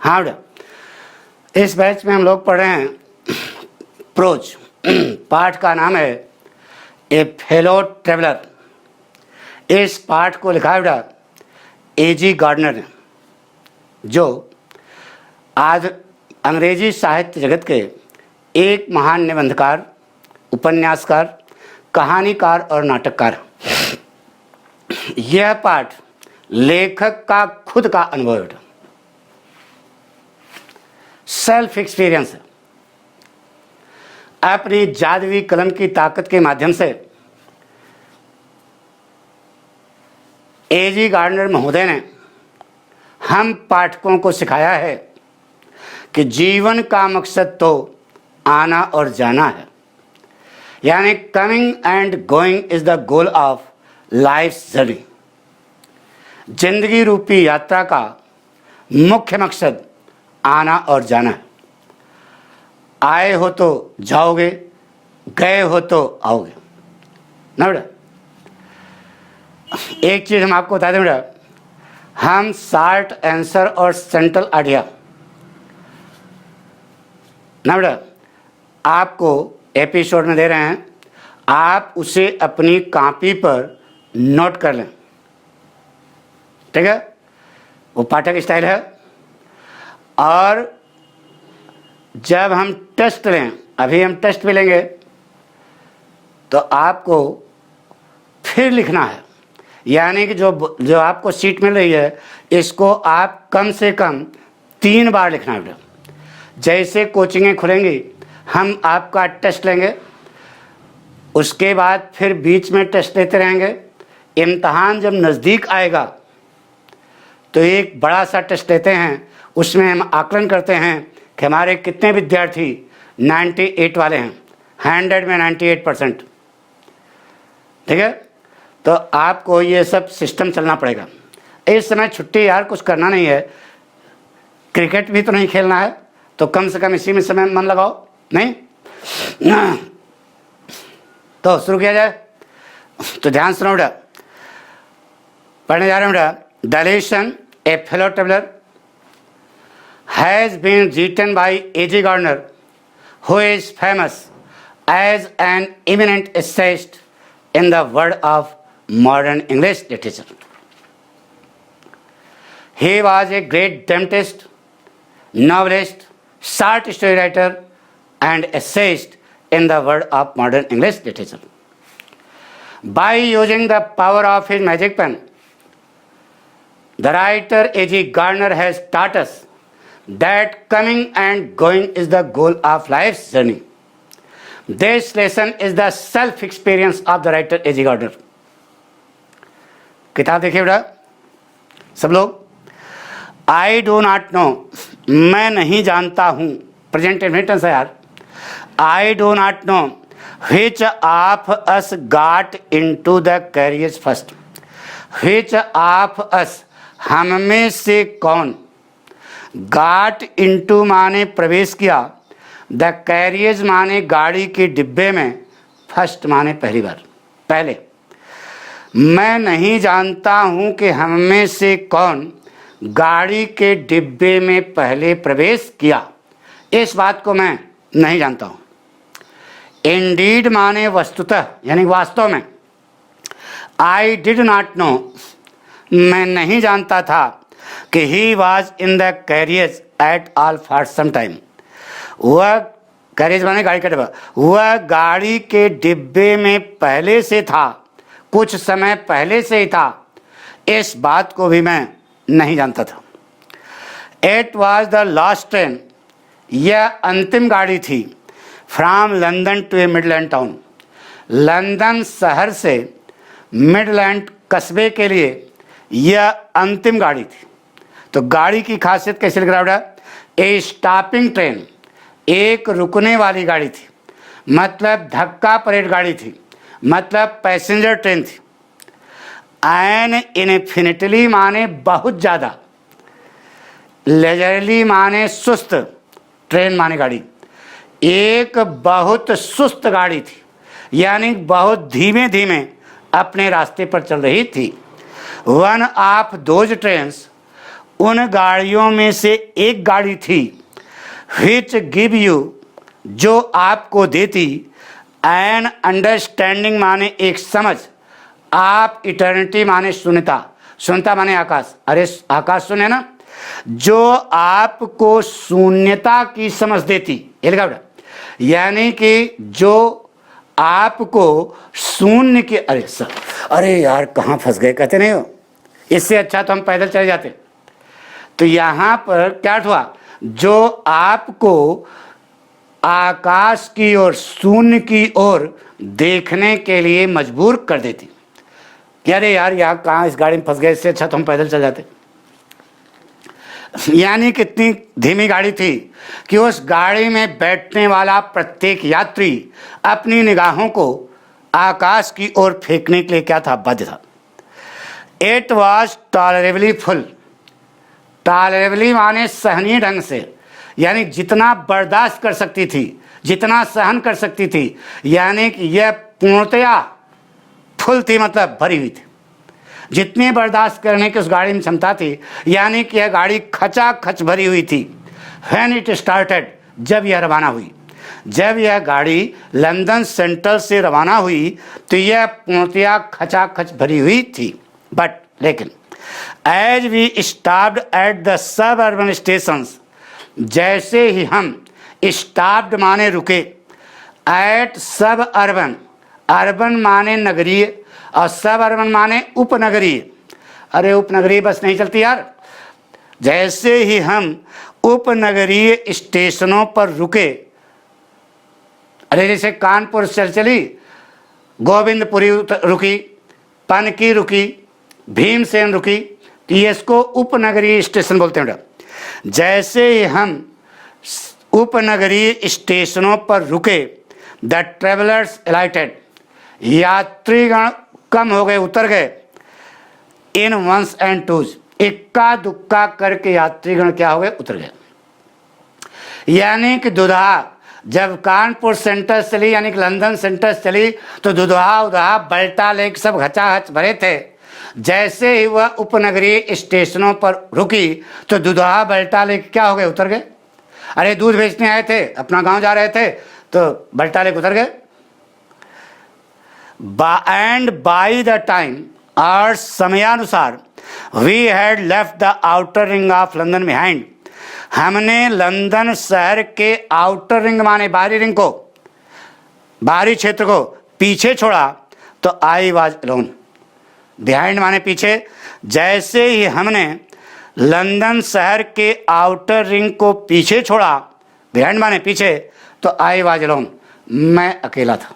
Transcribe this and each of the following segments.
हाँ बेटा, इस बैच में हम लोग पढ़ रहे हैं प्रोज। पाठ का नाम है ए फेलो ट्रेवलर। इस पाठ को लिखा है बेटा एजी गार्डनर ने, जो आज अंग्रेजी साहित्य जगत के एक महान निबंधकार, उपन्यासकार, कहानीकार और नाटककार। यह पाठ लेखक का खुद का अनुभव है, सेल्फ एक्सपीरियंस है। अपनी जादुई कलम की ताकत के माध्यम से एजी गार्डनर महोदय ने हम पाठकों को सिखाया है कि जीवन का मकसद तो आना और जाना है, यानी coming and going is the goal of life journey. जिंदगी रूपी यात्रा का मुख्य मकसद आना और जाना है। आए हो तो जाओगे, गए हो तो आओगे ना बेटा। एक चीज़ हम आपको बता दें बेटा, हम शॉर्ट आंसर और सेंट्रल आइडिया ना बेटा आपको एपिसोड में दे रहे हैं, आप उसे अपनी कॉपी पर नोट कर लें, ठीक है। वो पाठक स्टाइल है। और जब हम टेस्ट लें, अभी हम टेस्ट भी लेंगे, तो आपको फिर लिखना है, यानी कि जो आपको सीट मिल रही है इसको आप कम से कम 3 बार लिखना है। जैसे कोचिंगें खुलेंगी हम आपका टेस्ट लेंगे, उसके बाद फिर बीच में टेस्ट लेते रहेंगे। इम्तहान जब नज़दीक आएगा तो एक बड़ा सा टेस्ट लेते हैं, उसमें हम आकलन करते हैं कि हमारे कितने विद्यार्थी 98 वाले हैं, 100 में 98%, ठीक है। तो आपको ये सब सिस्टम चलना पड़ेगा। इस समय छुट्टी यार, कुछ करना नहीं है, क्रिकेट भी तो नहीं खेलना है, तो कम से कम इसी में समय मन लगाओ, नहीं तो शुरू किया जाए। तो ध्यान सुनो बेटा, पढ़ने जा रहे हैं बेटा। The lesson a fellow traveller has been written by A.J. Gardner, who is famous as an eminent essayist in the world of modern English literature. He was a great dramatist, novelist, short story writer, and essayist in the world of modern English literature. By using the power of his magic pen, the writer A.J. Gardner has taught us that coming and going is the goal of life's journey. This lesson is the self experience of the writer A.J. Gardner. किताब देखिए बेटा सब लोग। I do not know, मैं नहीं जानता हूँ, present infinite है यार। I do not know which of us got into the careers first. which of us, हम में से कौन, गाट इंटू माने प्रवेश किया, द कैरियज माने गाड़ी के डिब्बे में, फर्स्ट माने पहली बार, पहले। मैं नहीं जानता हूँ कि हम में से कौन गाड़ी के डिब्बे में पहले प्रवेश किया, इस बात को मैं नहीं जानता हूँ। इंडीड माने वस्तुतः, यानी वास्तव में। आई डिड नॉट नो, मैं नहीं जानता था कि he was in the carriage at all for some time. वह कैरियज माने गाड़ी का डिब्बा, वह गाड़ी के डिब्बे में पहले से था, कुछ समय पहले से ही था, इस बात को भी मैं नहीं जानता था। It was the last train, यह अंतिम गाड़ी थी। From London to a Midland town, London शहर से मिडलैंड कस्बे के लिए यह अंतिम गाड़ी थी। तो गाड़ी की खासियत कैसे लिख रहा है बेटा, ए स्टॉपिंग ट्रेन, एक रुकने वाली गाड़ी थी, मतलब धक्का परेड गाड़ी थी, मतलब पैसेंजर ट्रेन थी। एन इनफिनिटली माने बहुत ज़्यादा, लेजरली माने सुस्त, ट्रेन माने गाड़ी, एक बहुत सुस्त गाड़ी थी, यानी बहुत धीमे धीमे अपने रास्ते पर चल रही थी। वन ऑफ दोज ट्रेन्स, उन गाड़ियों में से एक गाड़ी थी which give you, जो आपको देती, एन अंडरस्टैंडिंग माने एक समझ, आप इटर्निटी माने शून्यता, शून्यता माने आकाश, अरे आकाश सुने ना, जो आपको शून्यता की समझ देती, ये लिखा बेटा, यानी कि जो आपको शून्य के, अरे यार कहाँ फंस गए, कहते नहीं हो, इससे अच्छा तो हम पैदल चले जाते। तो यहां पर क्या हुआ, जो आपको आकाश की ओर, शून्य की ओर देखने के लिए मजबूर कर देती। क्या रे यार यहाँ कहाँ इस गाड़ी में फंस गए, इससे अच्छा तो हम पैदल चल जाते। यानी कितनी धीमी गाड़ी थी कि उस गाड़ी में बैठने वाला प्रत्येक यात्री अपनी निगाहों को आकाश की ओर फेंकने के लिए क्या था, बाध्य था। इट वॉज टॉलरेबली फुल, टॉलरेबली माने सहनीय ढंग से, यानी जितना बर्दाश्त कर सकती थी, जितना सहन कर सकती थी, यानी कि यह पूर्णतया फुल थी, मतलब भरी हुई थी, जितनी बर्दाश्त करने की उस गाड़ी में क्षमता थी, यानी कि यह गाड़ी खचाखच भरी हुई थी। व्हेन इट स्टार्टेड, जब यह रवाना हुई, जब यह गाड़ी लंदन सेंट्रल से रवाना हुई तो यह पूर्णतया खचाखच भरी हुई थी। बट लेकिन as we stopped at the suburban stations, जैसे ही हम स्टॉप्ड माने रुके, एट सब अर्बन, अर्बन माने नगरीय और सब अर्बन माने उपनगरीय, अरे उपनगरीय बस नहीं चलती यार, जैसे ही हम उपनगरीय स्टेशनों पर रुके, अरे जैसे कानपुर चली, गोविंदपुरी रुकी, पनकी रुकी, भीमसेन रुकी, तो ये इसको उपनगरीय स्टेशन बोलते हैं। जैसे ही हम उपनगरीय स्टेशनों पर रुके, द ट्रेवलर्स अलाइटेड, यात्रीगण कम हो गए, उतर गए, इन वंस एंड टूज, इक्का दुक्का करके यात्रीगण क्या हो गए, उतर गए। यानी कि दुधा जब कानपुर सेंटर चली, यानी कि लंदन सेंटर चली, तो दुधा उधा बल्टा लेक सब घचाघच भरे थे। जैसे ही वह उपनगरीय स्टेशनों पर रुकी तो दुधा बल्टा लेक क्या हो गए, उतर गए। अरे दूध बेचने आए थे, अपना गांव जा रहे थे, तो बल्टा लेक उतर गए। एंड बाई द टाइम, और समयानुसार, we had left the outer ring of London behind, हमने लंदन शहर के आउटर रिंग माने बाहरी रिंग को, बाहरी क्षेत्र को पीछे छोड़ा, तो आई वाज अलोन, बिहाइंड माने पीछे। जैसे ही हमने लंदन शहर के आउटर रिंग को पीछे छोड़ा, बिहाइंड माने पीछे, तो आई वाज अलोन, मैं अकेला था,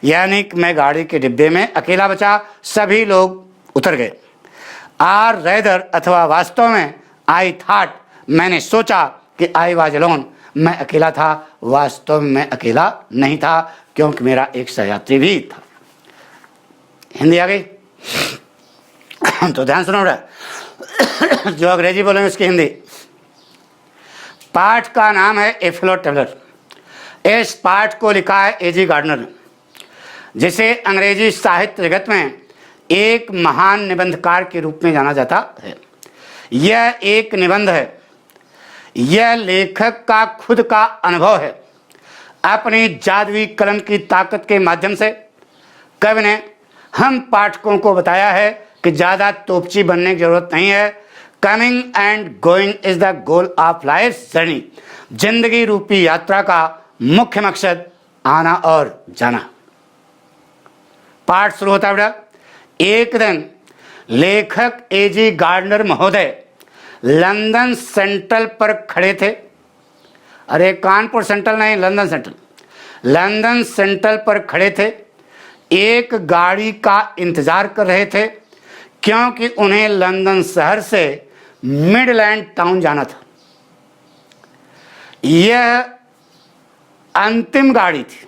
यानी कि मैं गाड़ी के डिब्बे में अकेला बचा, सभी लोग उतर गए। आर रेदर, अथवा वास्तव में, आई थॉट, मैंने सोचा कि आई वाज अलोन, मैं अकेला था, वास्तव में मैं अकेला नहीं था, क्योंकि मेरा एक सहयात्री भी था। हिंदी आ गई तो ध्यान सुनो बेटा, जो अंग्रेजी बोलेंगे उसकी हिंदी। पाठ का नाम है ए फेलो ट्रैवलर। इस पाठ को लिखा है ए जी गार्डनर, जिसे अंग्रेजी साहित्य जगत में एक महान निबंधकार के रूप में जाना जाता है। यह एक निबंध है, यह लेखक का खुद का अनुभव है। अपनी जादुई कलम की ताकत के माध्यम से कवि ने हम पाठकों को बताया है कि ज़्यादा तोपची बनने की जरूरत नहीं है। Coming and going is the goal of life journey, जिंदगी रूपी यात्रा का मुख्य मकसद आना और जाना। पाठ शुरू होता है बेटा। एक दिन लेखक ए जी गार्डनर महोदय लंदन सेंट्रल पर खड़े थे। अरे कानपुर सेंट्रल नहीं, लंदन सेंट्रल, लंदन सेंट्रल पर खड़े थे। एक गाड़ी का इंतजार कर रहे थे, क्योंकि उन्हें लंदन शहर से मिडलैंड टाउन जाना था। यह अंतिम गाड़ी थी।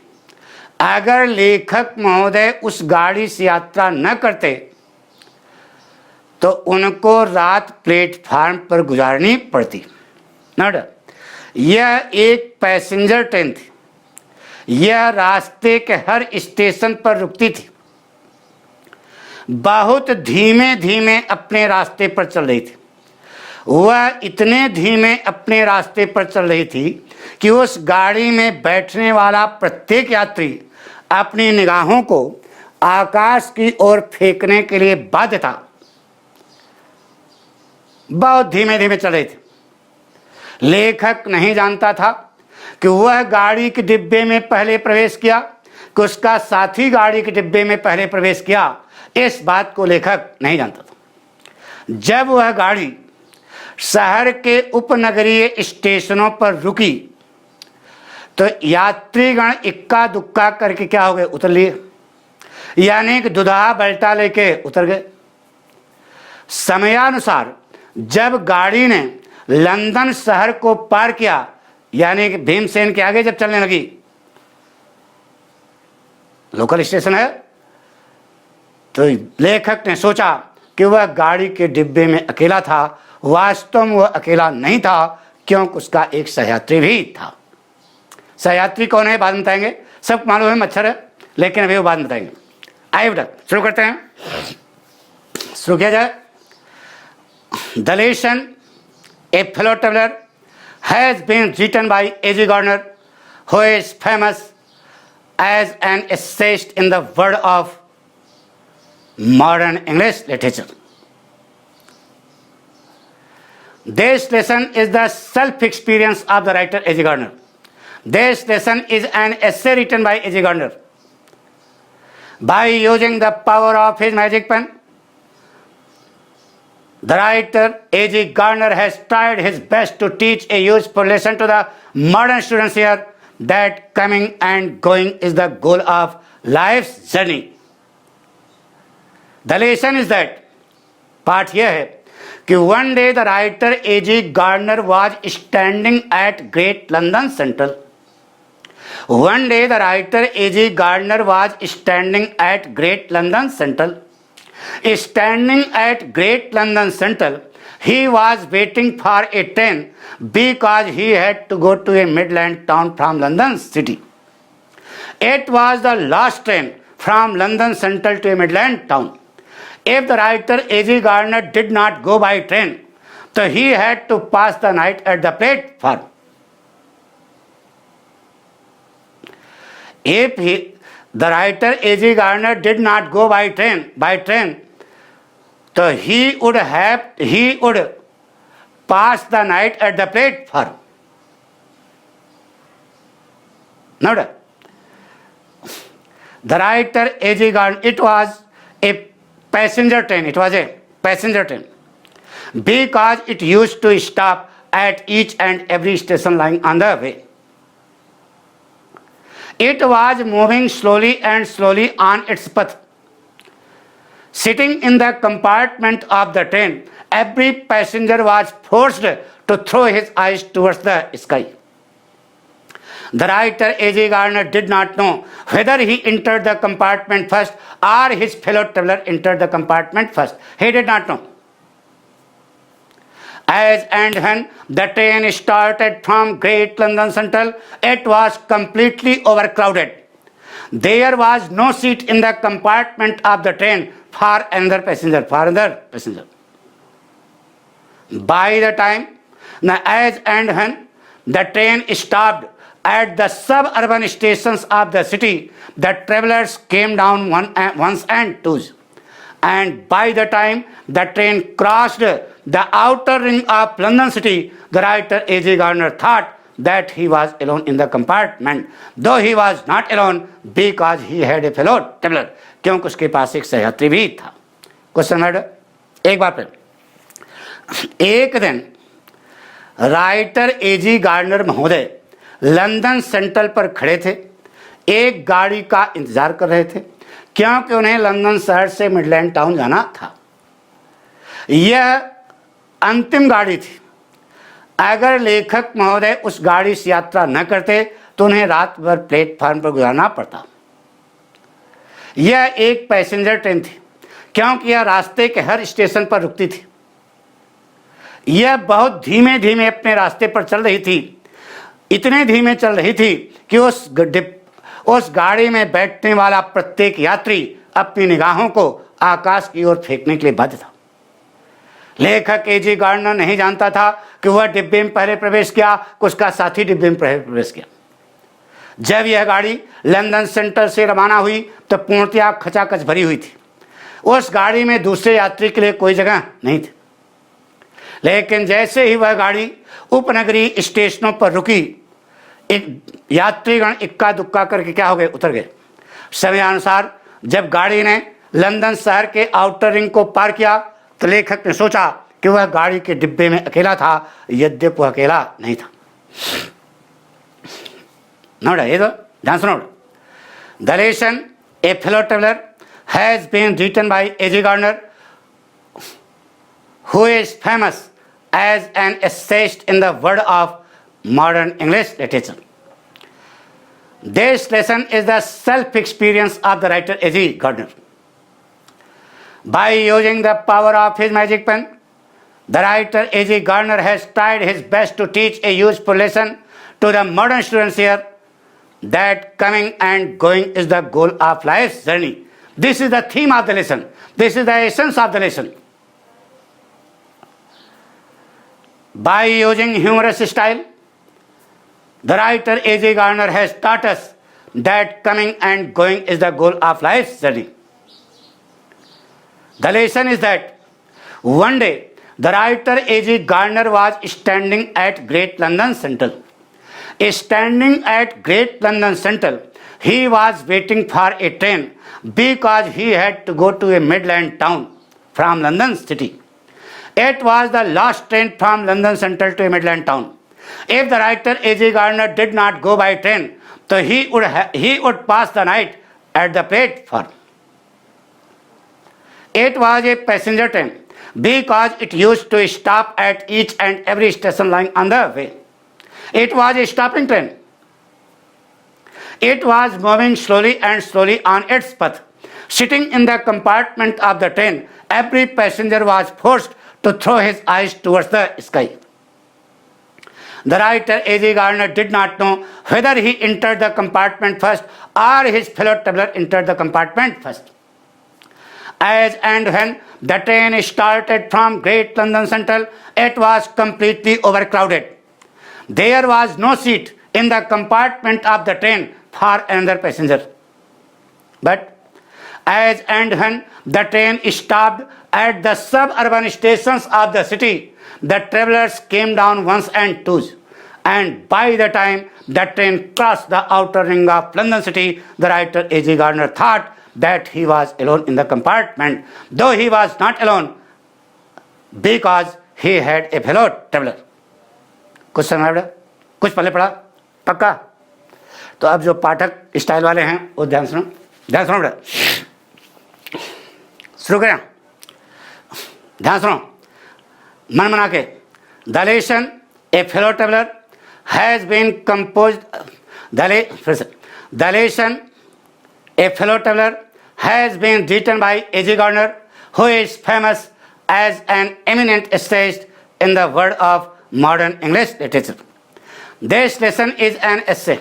अगर लेखक महोदय उस गाड़ी से यात्रा न करते तो उनको रात प्लेटफार्म पर गुजारनी पड़ती। नोट, यह एक पैसेंजर ट्रेन थी। यह रास्ते के हर स्टेशन पर रुकती थी। बहुत धीमे धीमे अपने रास्ते पर चल रही थी। वह इतने धीमे अपने रास्ते पर चल रही थी कि उस गाड़ी में बैठने वाला प्रत्येक यात्री अपनी निगाहों को आकाश की ओर फेंकने के लिए बाध्य था। बहुत धीमे धीमे चल रहे थे। लेखक नहीं जानता था कि वह गाड़ी के डिब्बे में पहले प्रवेश किया कि उसका साथी गाड़ी के डिब्बे में पहले प्रवेश किया। इस बात को लेखक नहीं जानता था। जब वह गाड़ी शहर के उपनगरीय स्टेशनों पर रुकी तो यात्रीगण इक्का दुक्का करके क्या हो गए, उतर लिए, यानी कि दुधा बल्टा लेके उतर गए। समयानुसार जब गाड़ी ने लंदन शहर को पार किया, यानी कि भीमसेन के आगे जब चलने लगी, लोकल स्टेशन है, तो लेखक ने सोचा कि वह गाड़ी के डिब्बे में अकेला था। वास्तव में वह अकेला नहीं था, क्योंकि उसका एक सहयात्री भी था। सहयात्री कौन है बाद में बताएंगे, सब मालूम है मच्छर है, लेकिन अभी वो बाद में बताएंगे। आइए बेटा शुरू करते हैं। शुरू किया जाए। The lesson a fellow traveller has been written by A.G. Gardner, who is famous as an essayist in the world of modern English literature. This lesson is the self-experience of the writer A.G. Gardner. This lesson is an essay written by A.G. Gardner. By using the power of his magic pen, the writer A.G. Gardner has tried his best to teach a useful lesson to the modern students here, that coming and going is the goal of life's journey. The lesson is that, पाठ यह है कि one day the writer A.G. Gardner was standing at Great London Central. One day the writer A.G. Gardner was standing at Great London Central. Standing at Great London Central, he was waiting for a train because he had to go to a Midland town from London city. It was the last train from London Central to a Midland town. If the writer A.G. Gardner did not go by train, so he had to pass the night at the platform. If the writer A.G. Gardner did not go by train, so he would pass the night at the platform. Now, the writer A.G. Gardner, it was a passenger train. It was a passenger train because it used to stop at each and every station lying on the way. It was moving slowly and slowly on its path. Sitting in the compartment of the train, every passenger was forced to throw his eyes towards the sky. The writer A.G. Gardner did not know whether he entered the compartment first or his fellow traveler entered the compartment first. He did not know. As and when the train started from Great London Central, it was completely overcrowded. There was no seat in the compartment of the train for another passenger. By the time, as and when the train stopped at the suburban stations of the city, the travelers came down ones and twos. And by the time the train crossed the outer ring of London city, the writer A.G. Gardner thought that he was alone in the compartment, though he was not alone because he had a fellow traveler, क्योंकि उसके पास एक सहयात्री भी था। Question है एक बार फिर। एक दिन राइटर A.G. गार्डनर महोदय लंदन सेंट्रल पर खड़े थे, एक गाड़ी का इंतजार कर रहे थे, क्योंकि उन्हें लंदन शहर से मिडलैंड टाउन जाना था। यह अंतिम गाड़ी थी। अगर लेखक महोदय उस गाड़ी से यात्रा न करते तो उन्हें रात भर प्लेटफार्म पर गुजारना पड़ता। यह एक पैसेंजर ट्रेन थी, क्योंकि यह रास्ते के हर स्टेशन पर रुकती थी। यह बहुत धीमे धीमे अपने रास्ते पर चल रही थी, इतने धीमे चल रही थी कि उस गाड़ी में बैठने वाला प्रत्येक यात्री अपनी निगाहों को आकाश की ओर फेंकने के लिए बाध्य था। लेखक एजी गार्नर नहीं जानता था कि वह डिब्बे में पहले प्रवेश किया, उसका साथी डिब्बे में पहले प्रवेश किया। जब यह गाड़ी लंदन सेंट्रल से रवाना हुई तो पूर्णतया खचाखच भरी हुई थी। उस गाड़ी में दूसरे यात्री के लिए कोई जगह नहीं थी। लेकिन जैसे ही वह गाड़ी उपनगरीय स्टेशनों पर रुकी, एक यात्रीगण इक्का दुक्का करके क्या हो गए, उतर गए। समयानुसार जब गाड़ी ने लंदन शहर के आउटर रिंग को पार किया तो लेखक ने सोचा कि वह गाड़ी के डिब्बे में अकेला था, यद्यपि वह अकेला नहीं था। नोट ये तो ध्यान सुनो। The lesson a fellow traveller has been written by AG Garner, who is famous as an essayist in the world of modern English literature. This lesson is the self-experience of the writer A.G. Gardner. By using the power of his magic pen, the writer A.G. Gardner has tried his best to teach a useful lesson to the modern students here, that coming and going is the goal of life's journey. This is the theme of the lesson. This is the essence of the lesson. By using humorous style, the writer A.G. Gardner has taught us that coming and going is the goal of life's journey. The lesson is that one day the writer A.G. Gardner was standing at Great London Central. Standing at Great London Central, he was waiting for a train because he had to go to a Midland town from London city. It was the last train from London Central to a Midland town. If the writer A.G. Gardner did not go by train, so he would pass the night at the platform. It was a passenger train because it used to stop at each and every station lying on the way. It was a stopping train. It was moving slowly and slowly on its path. Sitting in the compartment of the train, every passenger was forced to throw his eyes towards the sky. The writer A.G. Gardner did not know whether he entered the compartment first or his fellow traveler entered the compartment first. As and when the train started from Great London Central, it was completely overcrowded. There was no seat in the compartment of the train for another passenger. But as and when the train stopped at the suburban stations of the city, the travelers came down ones and twos. And by the time the train crossed the outer ring of London city, the writer A.G. Gardner thought that he was alone in the compartment, though he was not alone because he had a fellow traveler. कुछ समझ में, कुछ पहले पढ़ा पक्का? तो अब जो पाठक स्टाइल वाले हैं वो ध्यान सुनो बेटा, शुरू करें, ध्यान सुनो, मन बना के। The lesson a fellow traveller has been composed, the lesson a fellow traveller has been written by A.G. Gardner, who is famous as an eminent essayist in the world of modern English literature. This lesson is an essay.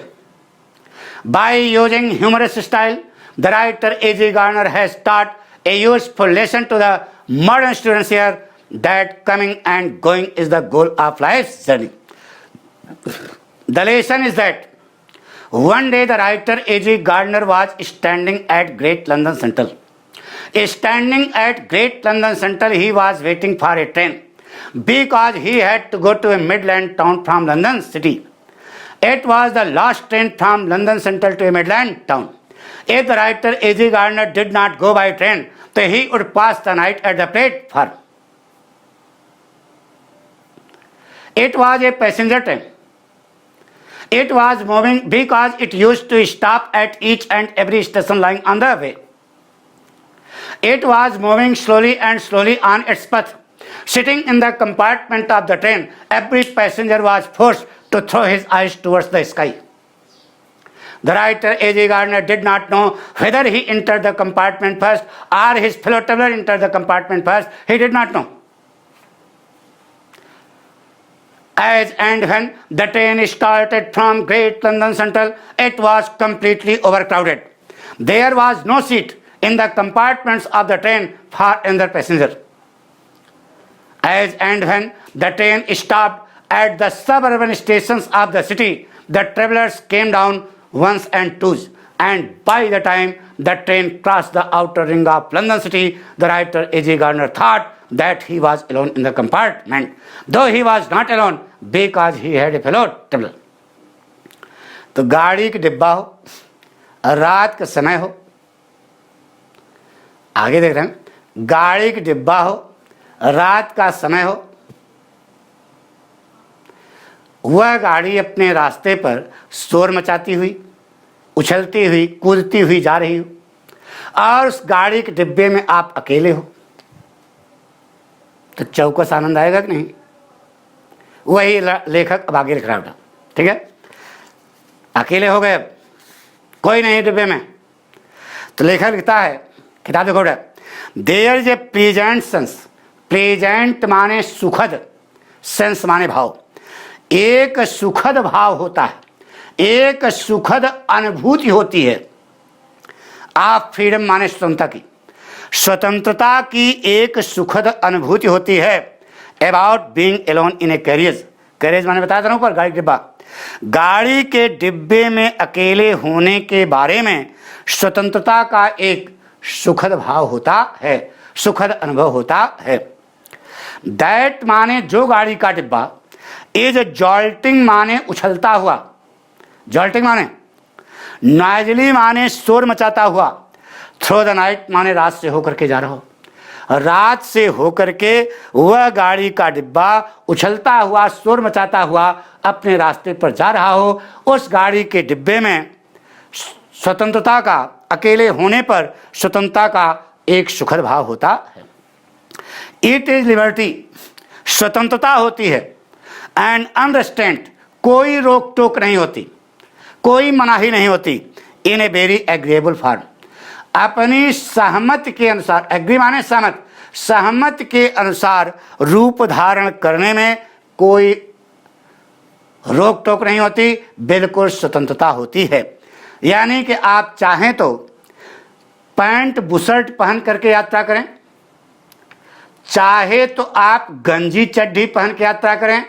By using humorous style, the writer A.G. Gardner has taught a useful lesson to the modern students here, that coming and going is the goal of life's journey. The lesson is that one day the writer A.G. Gardner was standing at Great London Central. Standing at Great London Central, he was waiting for a train because he had to go to a Midland town from London city. It was the last train from London Central to a Midland town. If the writer A.G. Gardner did not go by train, so he would pass the night at the platform. It was a passenger train. It was moving because it used to stop at each and every station lying on the way. It was moving slowly and slowly on its path. Sitting in the compartment of the train, every passenger was forced to throw his eyes towards the sky. The writer A.G. Gardner did not know whether he entered the compartment first or his fellow traveler entered the compartment first. He did not know. As and when the train started from Great London Central, it was completely overcrowded. There was no seat in the compartments of the train for another passenger. As and when the train stopped at the suburban stations of the city, the travelers came down ones and twos, and by the time the train crossed the outer ring of London city, the writer A.J. Gardner thought that he was alone in the compartment, though he was not alone because he had a fellow traveler. तो गाड़ी का डिब्बा हो, रात का समय हो, आगे देख रहे हैं, गाड़ी का डिब्बा हो, रात का समय हो, वह गाड़ी अपने रास्ते पर शोर मचाती हुई, उछलती हुई, कूदती हुई जा रही हो, और उस गाड़ी के डिब्बे में आप अकेले हो, तो चौकस आनंद आएगा कि नहीं? वही लेखक अब आगे लिख रहा है। ठीक है, अकेले हो गए, कोई नहीं डिब्बे में, तो लेखक लिखता है, किताब देखो, there is a pleasant sense, pleasant माने सुखद, सेंस माने भाव, एक सुखद भाव होता है, एक सुखद अनुभूति होती है। आप फ्रीडम माने स्वतंत्रता की, स्वतंत्रता की एक सुखद अनुभूति होती है। About being alone in A carriage, carriage माने बताया था ना ऊपर, गाड़ी डिब्बा, गाड़ी के डिब्बे में अकेले होने के बारे में स्वतंत्रता का एक सुखद भाव होता है, सुखद अनुभव होता है। दैट माने जो गाड़ी का डिब्बा, इज जॉल्टिंग माने उछलता हुआ, जॉल्टिंग माने नॉइजली माने शोर मचाता हुआ, थ्रू द नाइट माने रात से होकर के जा रहा हो, रात से होकर के वह गाड़ी का डिब्बा उछलता हुआ, शोर मचाता हुआ अपने रास्ते पर जा रहा हो। उस गाड़ी के डिब्बे में स्वतंत्रता का, अकेले होने पर स्वतंत्रता का एक सुखद भाव होता है। इट इज लिबर्टी, स्वतंत्रता होती है, एंड अनरेस्ट्रेंट, कोई रोक टोक नहीं होती, कोई मनाही नहीं होती, इन ए वेरी एग्रीएबल फॉर्म, अपनी सहमति के अनुसार, एग्री माने सहमत, सहमति के अनुसार रूप धारण करने में कोई रोक टोक नहीं होती, बिल्कुल स्वतंत्रता होती है। यानी कि आप चाहें तो पैंट बुशर्ट पहन करके यात्रा करें, चाहे तो आप गंजी चड्ढी पहन के यात्रा करें,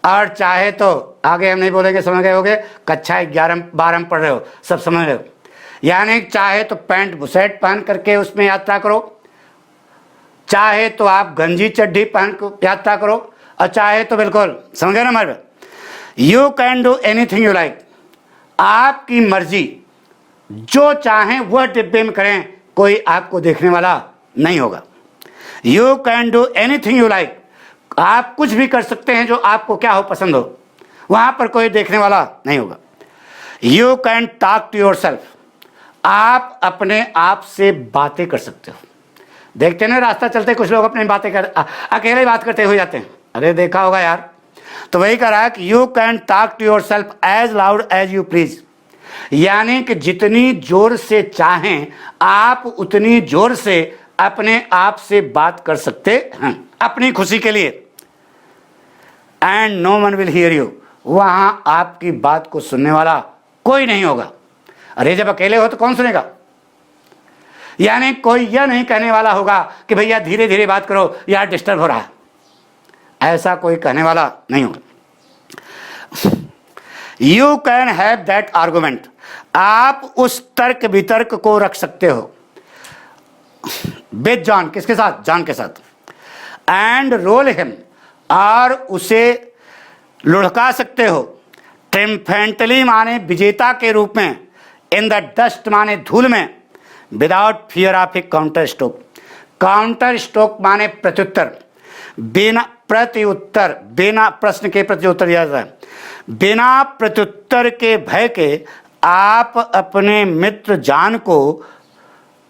और चाहे तो आगे हम नहीं बोलेंगे, समझ गए होंगे, कक्षा 11-12 में पढ़ रहे हो, सब समझ रहे हो। यानी चाहे तो पैंट बुशर्ट पहन करके उसमें यात्रा करो, चाहे तो आप गंजी चड्ढी पहन कर यात्रा करो, और चाहे तो बिल्कुल, समझ गए ना हमारे, you can do anything you like, आपकी मर्जी, जो चाहें वह डिब्बे में करें, कोई आपको देखने वाला नहीं होगा। You can do anything you like, आप कुछ भी कर सकते हैं जो आपको क्या हो, पसंद हो, वहां पर कोई देखने वाला नहीं होगा। You can talk to yourself, आप अपने आप से बातें कर सकते हो। देखते हैं ना रास्ता चलते कुछ लोग अपनी बातें कर, अकेले बात करते हुए जाते हैं, अरे देखा होगा यार। तो वही कह रहा है कि you can talk to yourself as loud as you please, यानी कि जितनी जोर से चाहें आप उतनी जोर से अपने आप से बात कर सकते हैं, अपनी खुशी के लिए। And no one will hear you, वहां आपकी बात को सुनने वाला कोई नहीं होगा। अरे जब अकेले हो तो कौन सुनेगा? यानी कोई यह नहीं कहने वाला होगा कि भैया धीरे धीरे बात करो, यार डिस्टर्ब हो रहा है, ऐसा कोई कहने वाला नहीं होगा। You can have that argument, आप उस तर्क वितर्क को रख सकते हो विद जॉन, किसके साथ? जॉन के साथ। एंड रोल हिम, और उसे लुढ़का सकते हो, ट्रिम्फेंटली माने विजेता के रूप में, इन द डस्ट माने धूल में, without fear of A counter stroke, counter stroke माने प्रत्युत्तर, बिना प्रत्युत्तर, बिना प्रश्न के प्रत्युत्तर दिया जाता है, बिना प्रत्युत्तर के भय के आप अपने मित्र जान को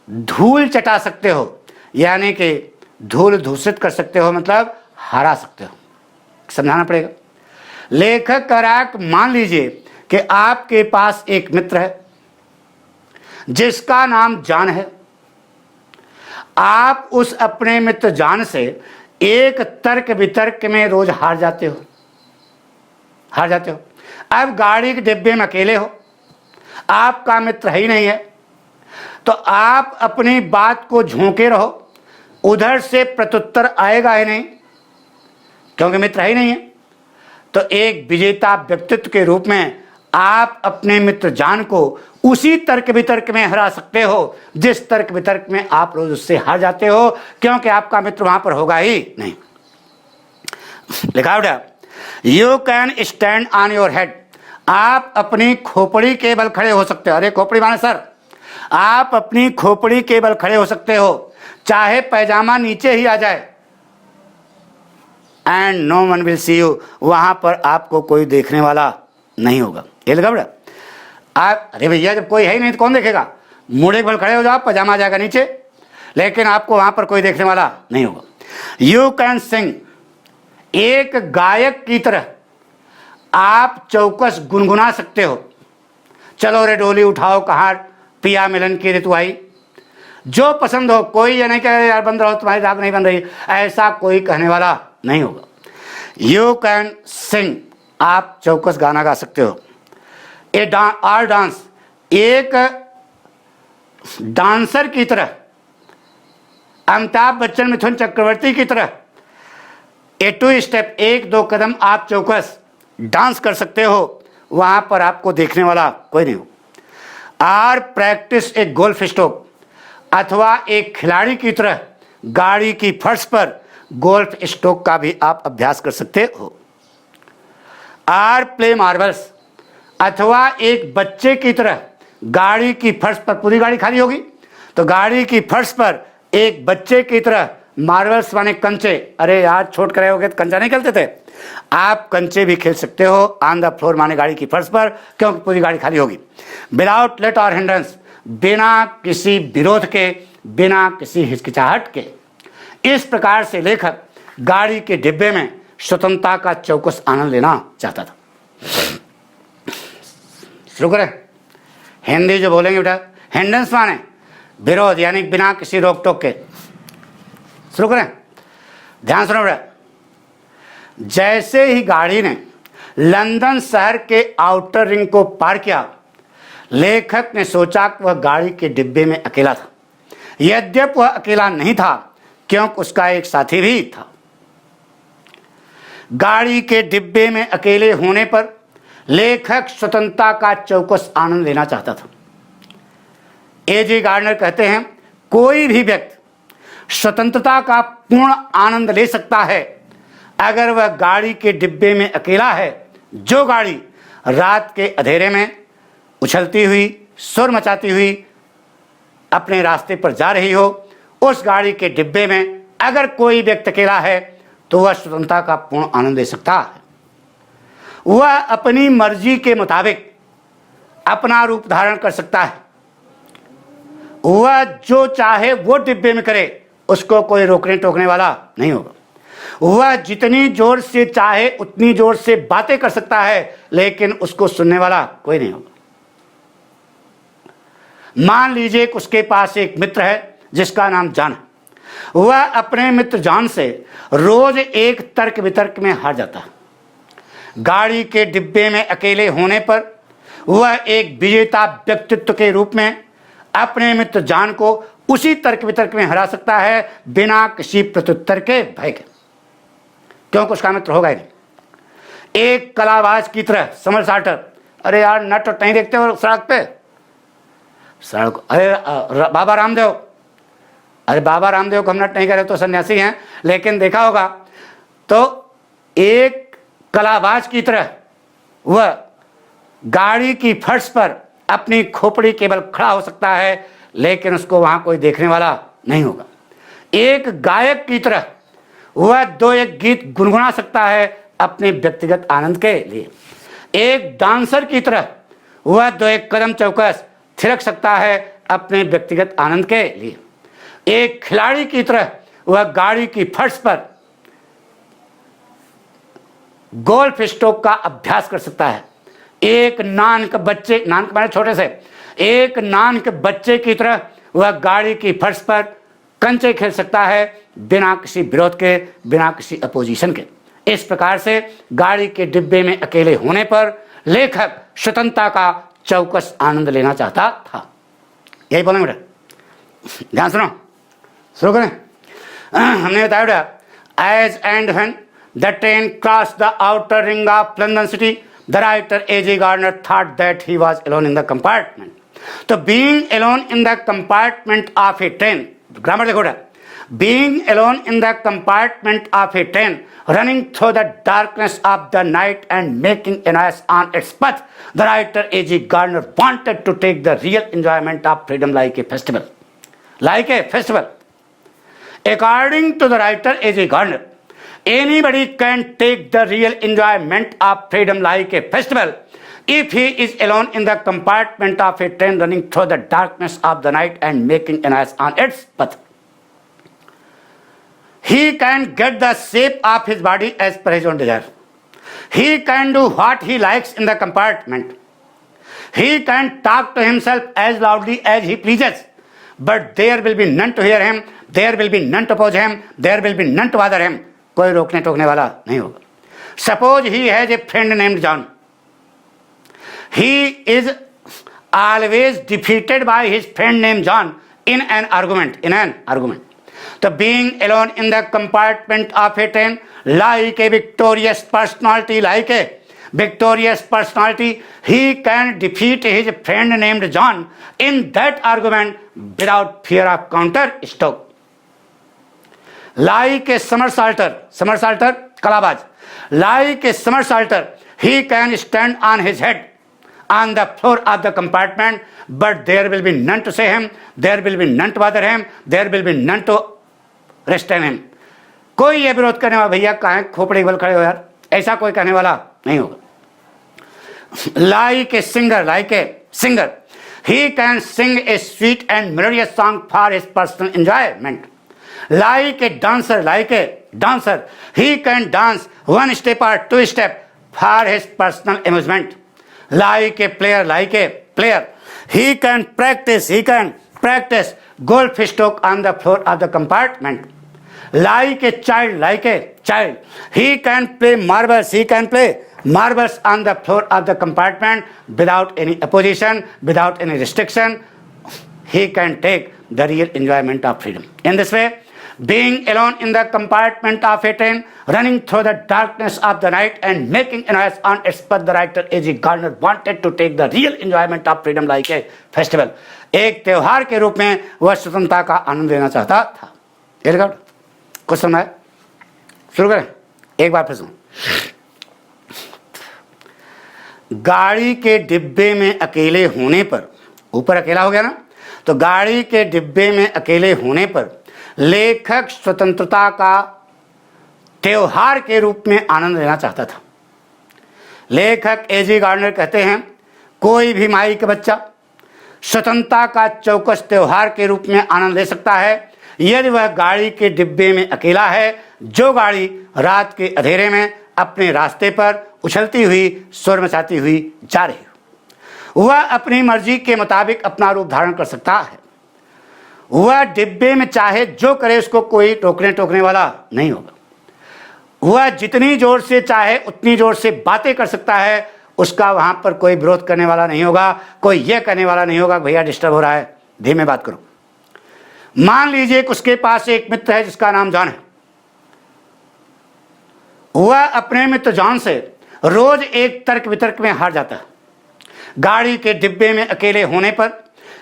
धूल चटा सकते हो, यानी कि धूल दूषित कर सकते हो, मतलब हरा सकते हो। समझाना पड़ेगा। लेखक कह रहा है, मान लीजिए कि आपके पास एक मित्र है जिसका नाम जान है, आप उस अपने मित्र जान से एक तर्क वितर्क में रोज हार जाते हो, हार जाते हो। अब गाड़ी के डिब्बे में अकेले हो, आपका मित्र ही नहीं है, तो आप अपनी बात को झोंके रहो, उधर से प्रत्युत्तर आएगा ही नहीं, क्योंकि मित्र है ही नहीं है। तो एक विजेता व्यक्तित्व के रूप में आप अपने मित्र जान को उसी तर्क वितर्क में हरा सकते हो जिस तर्क वितर्क में आप रोज उससे हार जाते हो, क्योंकि आपका मित्र वहां पर होगा ही नहीं। लिखा बेटा, you can stand on your head, आप अपनी खोपड़ी के बल खड़े हो सकते हो। अरे खोपड़ी माने सर, आप अपनी खोपड़ी के बल खड़े हो सकते हो, चाहे पैजामा नीचे ही आ जाए। And no one will see you, वहां पर आपको कोई देखने वाला नहीं होगा। ये लगा बेटा, आप अरे भैया जब कोई है ही नहीं तो कौन देखेगा, मुड़े के बल खड़े हो जाओ, पैजामा आ जाएगा नीचे, लेकिन आपको वहां पर कोई देखने वाला नहीं होगा। यू कैन सिंग, एक गायक की तरह आप चौकस गुनगुना सकते हो। चलो रे डोली उठाओ कहार, पिया मिलन की ऋतु आई, जो पसंद हो। कोई ये नहीं कह यार बंद रहो तुम्हारी राग नहीं बन रही, ऐसा कोई कहने वाला नहीं होगा। यू कैन सिंग, आप चौकस गाना गा सकते हो। आर डांस, एक डांसर की तरह, अमिताभ बच्चन मिथुन चक्रवर्ती की तरह ए टू स्टेप, एक दो कदम आप चौकस डांस कर सकते हो, वहां पर आपको देखने वाला कोई नहीं हो। आर प्रैक्टिस एक गोल्फ स्ट्रोक, अथवा एक खिलाड़ी की तरह गाड़ी की फर्श पर गोल्फ स्ट्रोक का भी आप अभ्यास कर सकते हो। आर प्ले मार्बल्स, अथवा एक बच्चे की तरह गाड़ी की फर्श पर, पूरी गाड़ी खाली होगी तो गाड़ी की फर्श पर एक बच्चे की तरह मार्बल्स माने कंचे, अरे यार छोट करे होगे तो कंचा नहीं खेलते थे, आप कंचे भी खेल सकते हो ऑन द फ्लोर माने गाड़ी की फर्श पर, क्योंकि पूरी गाड़ी खाली होगी। विदाउट लेट और हिंड्रेंस, बिना किसी विरोध के, बिना किसी हिचकिचाहट के। इस प्रकार से लेखक गाड़ी के डिब्बे में स्वतंत्रता का चौकस आनंद लेना चाहता था। शुरू करें। हिंदी जो बोलेंगे बेटा, हिंड्रेंस माने विरोध, यानी बिना किसी रोक टोक के। शुरू करें, ध्यान सुनो बेटा। जैसे ही गाड़ी ने लंदन शहर के आउटर रिंग को पार किया, लेखक ने सोचा कि वह गाड़ी के डिब्बे में अकेला था। यद्यपि वह अकेला नहीं था, क्योंकि उसका एक साथी भी था। गाड़ी के डिब्बे में अकेले होने पर लेखक स्वतंत्रता का चौकस आनंद लेना चाहता था। ए.जे. गार्डनर कहते हैं, कोई भी व्यक्ति स्वतंत्रता का पूर्ण आनंद ले सकता है अगर वह गाड़ी के डिब्बे में अकेला है। जो गाड़ी रात के अंधेरे में उछलती हुई, शोर मचाती हुई अपने रास्ते पर जा रही हो, उस गाड़ी के डिब्बे में अगर कोई व्यक्ति अकेला है तो वह स्वतंत्रता का पूर्ण आनंद ले सकता है। वह अपनी मर्जी के मुताबिक अपना रूप धारण कर सकता है। वह जो चाहे वो डिब्बे में करे, उसको कोई रोकने टोकने वाला नहीं होगा। वह जितनी जोर से चाहे उतनी जोर से बातें कर सकता है, लेकिन उसको सुनने वाला कोई नहीं होगा। मान लीजिए कि उसके पास एक मित्र है जिसका नाम जॉन है। वह अपने मित्र जॉन से रोज एक तर्क वितर्क में हार जाता है। गाड़ी के डिब्बे में अकेले होने पर वह एक विजेता व्यक्तित्व के रूप में अपने मित्र जॉन को उसी तर्क वितर्क में हरा सकता है, बिना किसी प्रत्युत्तर के भय के, क्योंकि उसका मित्र होगा ही नहीं। एक कलाबाज की तरह समर साटर, अरे यार नट और नहीं देखते हो सड़क पे, सड़क, अरे बाबा रामदेव, अरे बाबा रामदेव को हम नट नहीं करे तो सन्यासी हैं, लेकिन देखा होगा तो एक कलाबाज की तरह वह गाड़ी की फर्श पर अपनी खोपड़ी केवल खड़ा हो सकता है, लेकिन उसको वहां कोई देखने वाला नहीं होगा। एक गायक की तरह वह दो एक गीत गुनगुना सकता है अपने व्यक्तिगत आनंद के लिए। एक डांसर की तरह वह दो एक कदम चौकस थिरक सकता है अपने व्यक्तिगत आनंद के लिए। एक खिलाड़ी की तरह वह गाड़ी की फर्श पर गोल्फ स्ट्रोक का अभ्यास कर सकता है। एक नानक बच्चे, नानक माने छोटे से, एक नानक बच्चे की तरह वह गाड़ी की फर्श पर कंचे खेल सकता है, बिना किसी विरोध के, बिना किसी अपोजिशन के। इस प्रकार से गाड़ी के डिब्बे में अकेले होने पर लेखक स्वतंत्रता का चौकस आनंद लेना चाहता था। यही बोले बेटा, ध्यान सुनो, शुरू करें। हमने बताया बेटा, as and when the train crossed the outer ring of London city. The writer A.J. Gardner thought that he was alone in the compartment. तो being alone in the compartment of a train, grammar देखो ना, being alone in the compartment of a train running through the darkness of the night and making a noise on its path, the writer A.J. Gardner wanted to take the real enjoyment of freedom like a festival. Like a festival. According to the writer A.J. Gardner, anybody can take the real enjoyment of freedom like a festival if he is alone in the compartment of a train running through the darkness of the night and making a noise on its path. He can get the shape of his body as per his own desire. He can do what he likes in the compartment. He can talk to himself as loudly as he pleases. But there will be none to hear him, there will be none to oppose him, there will be none to bother him. कोई रोकने टोकने वाला नहीं होगा. Suppose he has a friend named John. He is always defeated by his friend named John in an argument. So being alone in the compartment of a train, like a victorious personality, he can defeat his friend named John in that argument without fear of counter stroke. Like a somersaulter, kalabaj. Like a somersaulter, he can stand on his head on the floor of the compartment, but there will be none to say him, there will be none to bother him, there will be none to restrain him. कोई ये विरोध करने वाला भैया कहाँ खोपड़ी बल खड़े हो यार, ऐसा कोई कहने वाला नहीं होगा. Like a singer, he can sing a sweet and melodious song for his personal enjoyment. Like a dancer, he can dance one step or two step for his personal amusement. Like a player, he can practice golf stroke on the floor of the compartment. Like a child, he can play marbles on the floor of the compartment without any opposition, without any restriction. He can take the real enjoyment of freedom. In this way, being alone in the compartment of a train, running through the darkness of the night and making a noise on its path, the writer A.J. Gardner wanted to take the real enjoyment of freedom like a festival. एक त्योहार के रूप में वह स्वतंत्रता का आनंद लेना चाहता था. कुछ समझ आया? शुरू करें. एक बार फिर सुनो. गाड़ी के डिब्बे में अकेले होने पर, ऊपर अकेला हो गया ना, तो गाड़ी के डिब्बे में अकेले होने पर लेखक स्वतंत्रता का त्योहार के रूप में आनंद लेना चाहता था. लेखक A.J. गार्डनर कहते हैं, कोई भी माई का बच्चा स्वतंत्रता का चौकस त्योहार के रूप में आनंद ले सकता है यदि वह गाड़ी के डिब्बे में अकेला है, जो गाड़ी रात के अंधेरे में अपने रास्ते पर उछलती हुई स्वर मचाती हुई जा रही हो. वह अपनी मर्जी के मुताबिक अपना रूप धारण कर सकता है. वह डिब्बे में चाहे जो करे, उसको कोई टोकने वाला नहीं होगा. वह जितनी जोर से चाहे उतनी जोर से बातें कर सकता है, उसका वहां पर कोई विरोध करने वाला नहीं होगा. कोई यह कहने वाला नहीं होगा भैया डिस्टर्ब हो रहा है, धीमे बात करो. मान लीजिए कि उसके पास एक मित्र है जिसका नाम जॉन है. वह अपने मित्र जॉन से रोज एक तर्क वितर्क में हार जाता है. गाड़ी के डिब्बे में अकेले होने पर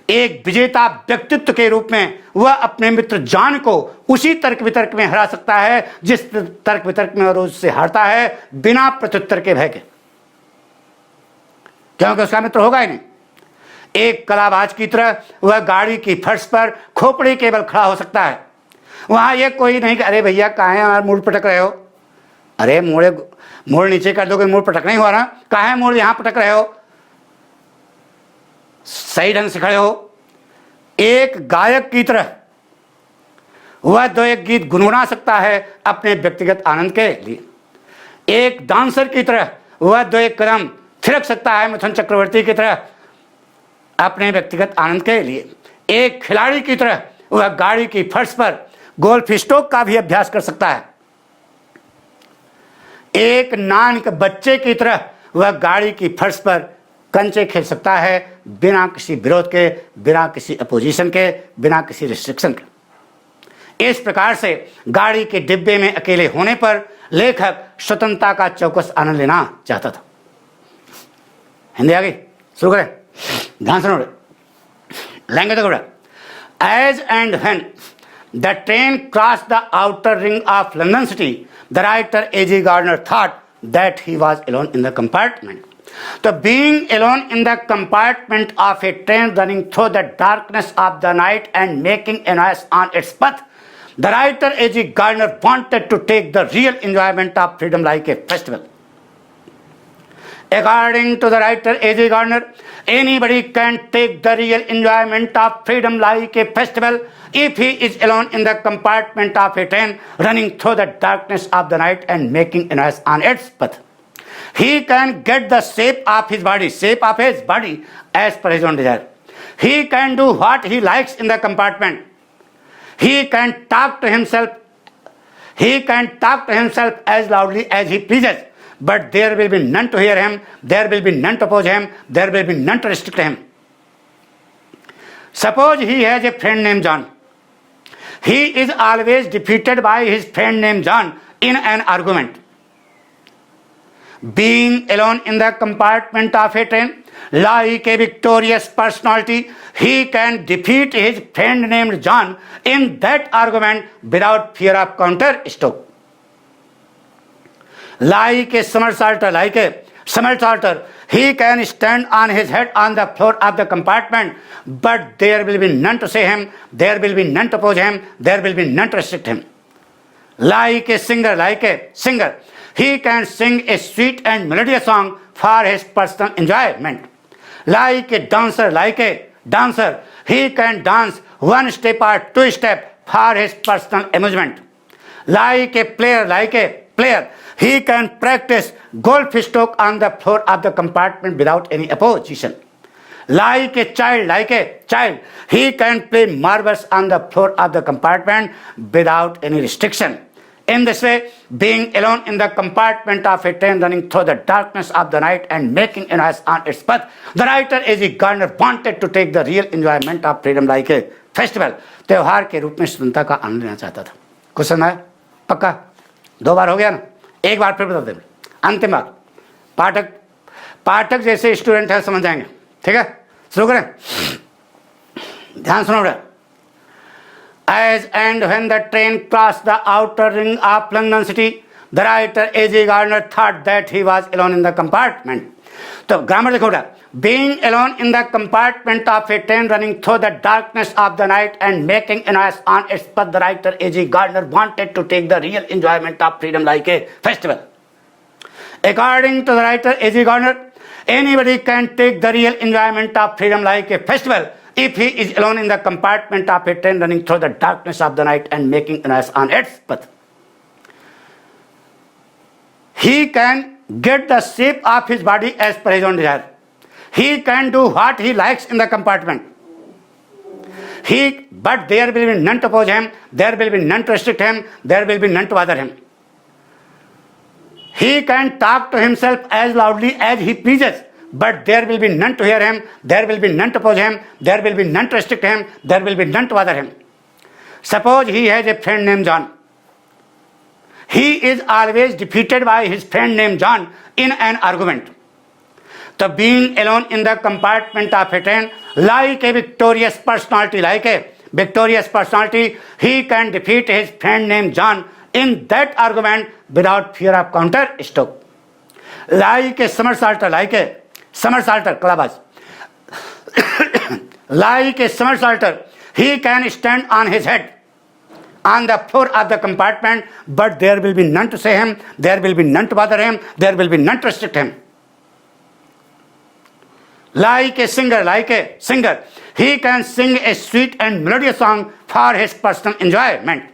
एक विजेता व्यक्तित्व के रूप में वह अपने मित्र जॉन को उसी तर्क वितर्क में हरा सकता है जिस तर्क वितर्क में वह रोज से हारता है, बिना प्रत्युत्तर के भय के, क्योंकि उसका मित्र होगा ही नहीं. एक कलाबाज की तरह वह गाड़ी की फर्श पर खोपड़ी केवल खड़ा हो सकता है. वहां यह कोई नहीं कि अरे भैया कहाँ है, हमारे मूड पटक रहे हो, अरे मोड़ नीचे कर दोगे, मूड पटक नहीं हुआ ना, कहाँ है मूड, यहां पटक रहे हो, सही ढंग से खड़े हो. एक गायक की तरह वह दो एक गीत गुनगुना सकता है अपने व्यक्तिगत आनंद के लिए. एक डांसर की तरह वह दो एक कदम थिरक सकता है मिथुन चक्रवर्ती की तरह अपने व्यक्तिगत आनंद के लिए. एक खिलाड़ी की तरह वह गाड़ी की फर्श पर गोल्फ स्ट्रोक का भी अभ्यास कर सकता है. एक नान के बच्चे की तरह वह गाड़ी की फर्श पर कंचे खेल सकता है बिना किसी विरोध के, बिना किसी अपोजिशन के, बिना किसी रिस्ट्रिक्शन के. इस प्रकार से गाड़ी के डिब्बे में अकेले होने पर लेखक स्वतंत्रता का चौकस आनंद लेना चाहता था। हिंदी आ गई, शुरू करें, ध्यान सुनो। लैंग्वेज को as and when the train cross the outer ring of London city the writer A.G. Gardner thought that he was alone in the compartment. So being alone in the compartment of a train running through the darkness of the night and making a noise on its path, the writer A.G. Gardner wanted to take the real enjoyment of freedom like a festival. According to the writer A.G. Gardner, anybody can take the real enjoyment of freedom like a festival if he is alone in the compartment of a train running through the darkness of the night and making a noise on its path. He can get the shape of his body as per his own desire. He can do what he likes in the compartment. He can talk to himself as loudly as he pleases, but there will be none to hear him, there will be none to oppose him, there will be none to restrict him. Suppose he has a friend named John. He is always defeated by his friend named John in an argument. Being alone in the compartment of a train, like a victorious personality, he can defeat his friend named John in that argument without fear of counter-stroke. Like a somersaulter, he can stand on his head on the floor of the compartment, but there will be none to say him, there will be none to oppose him, there will be none to restrict him. Like a singer, he can sing a sweet and melodious song for his personal enjoyment. Like a dancer, he can dance one step or two steps for his personal amusement. Like a player, he can practice golf stroke on the floor of the compartment without any opposition. Like a child, he can play marbles on the floor of the compartment without any restriction. In this way, being alone in the compartment of a train running through the darkness of the night and making a noise on its path, the writer A.G. Gardner wanted to take the real enjoyment of freedom like a festival. त्योहार के रूप में स्वतंत्रता का आनंद लेना चाहता था। कुछ समझ आया? पक्का? 2 बार हो गया ना? एक बार फिर बता दे, अंतिम बार। पाठक जैसे स्टूडेंट है समझ जाएंगे, ठीक है? शुरू करें, ध्यान सुनो बेटा। As and when the train crossed the outer ring of London city, the writer A.G. Gardner thought that he was alone in the compartment. तो ग्रामर देखो बेटा, being alone in the compartment of a train running through the darkness of the night and making a noise on its path, the writer A.G. Gardner wanted to take the real enjoyment of freedom like a festival. According to the writer A.G. Gardner, anybody can take the real enjoyment of freedom like a festival if he is alone in the compartment of a train running through the darkness of the night and making a noise on its path. He can get the shape of his body as per his own desire. He can do what he likes in the compartment. But there will be none to oppose him, there will be none to restrict him, there will be none to bother him. He can talk to himself as loudly as he pleases, but there will be none to hear him, there will be none to oppose him, there will be none to restrict him, there will be none to bother him. Suppose he has a friend named John. He is always defeated by his friend named John in an argument. So being alone in the compartment of a train, like a victorious personality, he can defeat his friend named John in that argument without fear of counter-stroke. Like a somersaulter, kalabaz. Like a somersaulter, he can stand on his head on the floor of the compartment, but there will be none to say him, there will be none to bother him, there will be none to restrict him. Like a singer, he can sing a sweet and melodious song for his personal enjoyment.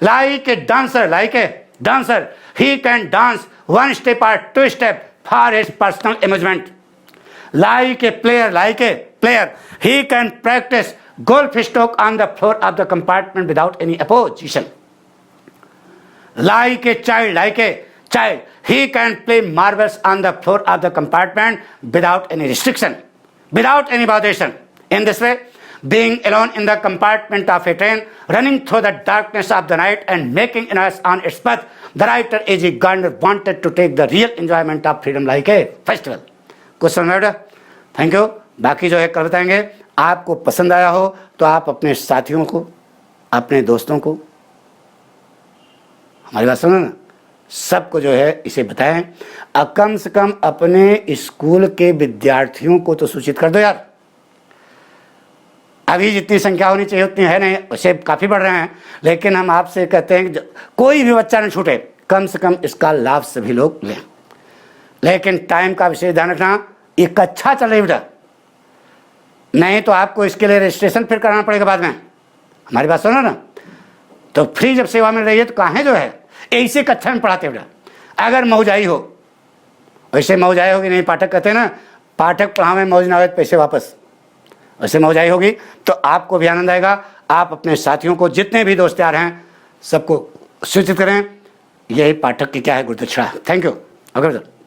Like a dancer, he can dance one step or two steps for his personal amusement. Like a player, he can practice golf stroke on the floor of the compartment without any opposition. Like a child, he can play marbles on the floor of the compartment without any restriction, without any botheration. In this way, being alone in the compartment of a train, running through the darkness of the night and making noise on its path, the writer A.G. Gardner wanted to take the real enjoyment of freedom like a festival. कुछ समझ में? Thank you. बाकी जो है कल बताएंगे. आपको पसंद आया हो तो आप अपने साथियों को, अपने दोस्तों को, हमारी बात सुनो ना, सबको जो है इसे बताएं. कम से कम अपने स्कूल के विद्यार्थियों को तो सूचित कर दो यार. अभी जितनी संख्या होनी चाहिए उतनी है नहीं, उससे काफ़ी बढ़ रहे हैं, लेकिन हम आपसे कहते हैं कि कोई भी बच्चा न छूटे, कम से कम इसका लाभ सभी लोग लें. लेकिन टाइम का विशेष ध्यान रखना. ये कक्षा चल रही बेटा, नहीं तो आपको इसके लिए रजिस्ट्रेशन फिर कराना पड़ेगा बाद में. हमारी बात सुनो ना. तो फ्री जब सेवा मिल रही है तो कहाँ जो है ऐसे कक्षा में पढ़ाते बेटा. अगर मौजाई हो, वैसे मौजाई होगी नहीं, पाठक कहते हैं ना, पाठक पढ़ावे मौज ना हो पैसे वापस, वैसे मौजाई होगी तो आपको भी आनंद आएगा. आप अपने साथियों को, जितने भी दोस्त यार हैं, सबको सूचित करें. यही पाठक की क्या है gurudakshina. Thank you. Okay sir.